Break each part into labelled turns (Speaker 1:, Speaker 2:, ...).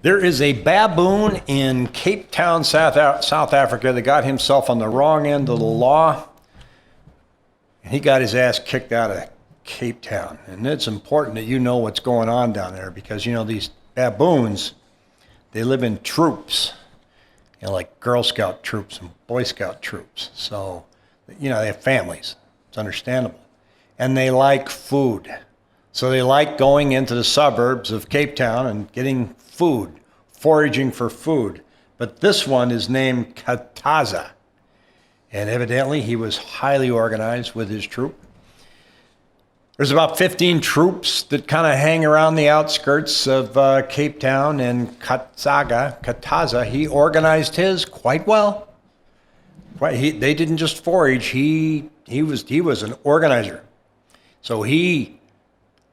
Speaker 1: There is a baboon in Capetown, South Africa that got himself on the wrong end of the law. And he got his ass kicked out of Cape Town. And it's important that you know what's going on down there because, you know, these baboons, they live in troops, you know, like Girl Scout troops and Boy Scout troops. So, you know, they have families. It's understandable. And they like food. So they like going into the suburbs of Cape Town and getting food, foraging for food. But this one is named Kataza. And evidently he was highly organized with his troop. There's about 15 troops that kind of hang around the outskirts of Cape Town and Kataza. He organized his quite well. They didn't just forage. He was an organizer. So he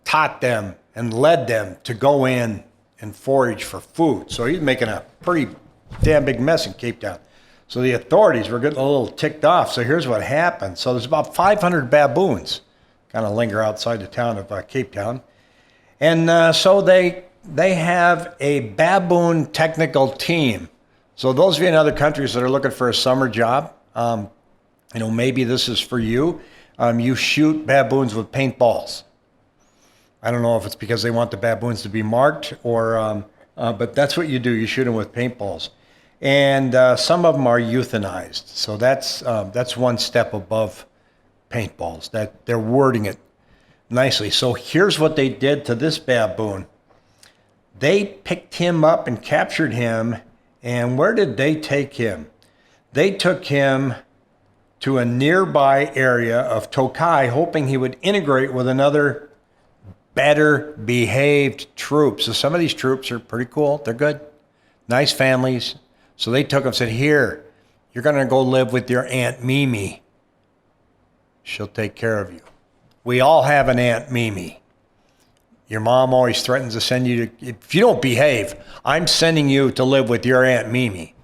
Speaker 1: taught them and led them to go in and forage for food. So he's making a pretty damn big mess in Cape Town. So the authorities were getting a little ticked off. So here's what happened. So there's about 500 baboons kind of linger outside the town of Cape Town. And so they have a baboon technical team. So those of you in other countries that are looking for a summer job, you know, maybe this is for you. You shoot baboons with paintballs. I don't know if it's because they want the baboons to be marked or, but that's what you do. You shoot them with paintballs. And some of them are euthanized. So that's one step above paintballs. That they're wording it nicely. So here's what they did to this baboon. They picked him up and captured him. And where did they take him? They took him to a nearby area of Tokai, hoping he would integrate with another better behaved troop. So some of these troops are pretty cool. They're good. Nice families. So they took him and said, here, you're going to go live with your Aunt Mimi. She'll take care of you. We all have an Aunt Mimi. Your mom always threatens to send you to, if you don't behave, I'm sending you to live with your Aunt Mimi.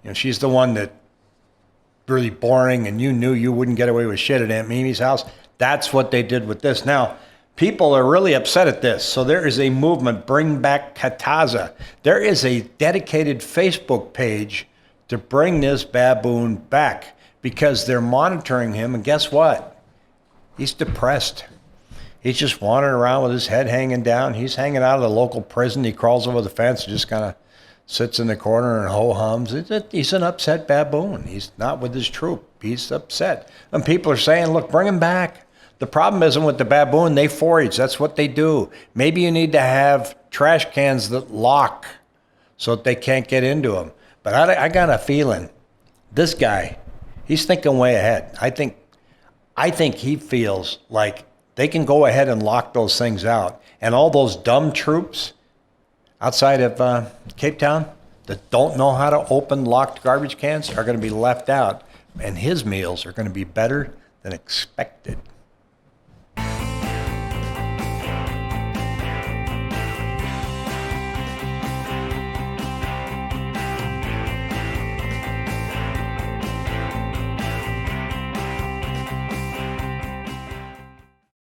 Speaker 1: You know, she's the one that really boring and you knew you wouldn't get away with shit at Aunt Mimi's house. That's what they did with this. Now, people are really upset at this. So there is a movement, Bring Back Kataza. There is a dedicated Facebook page to bring this baboon back because they're monitoring him. And guess what? He's depressed. He's just wandering around with his head hanging down. He's hanging out of the local prison. He crawls over the fence and just kind of sits in the corner and ho-hums. He's an upset baboon. He's not with his troop. He's upset. And people are saying, look, bring him back. The problem isn't with the baboon. They forage. That's what they do. Maybe you need to have trash cans that lock so that they can't get into them. But I got a feeling this guy, he's thinking way ahead. I think he feels like they can go ahead and lock those things out. And all those dumb troops outside of Cape Town that don't know how to open locked garbage cans are going to be left out. And his meals are going to be better than expected.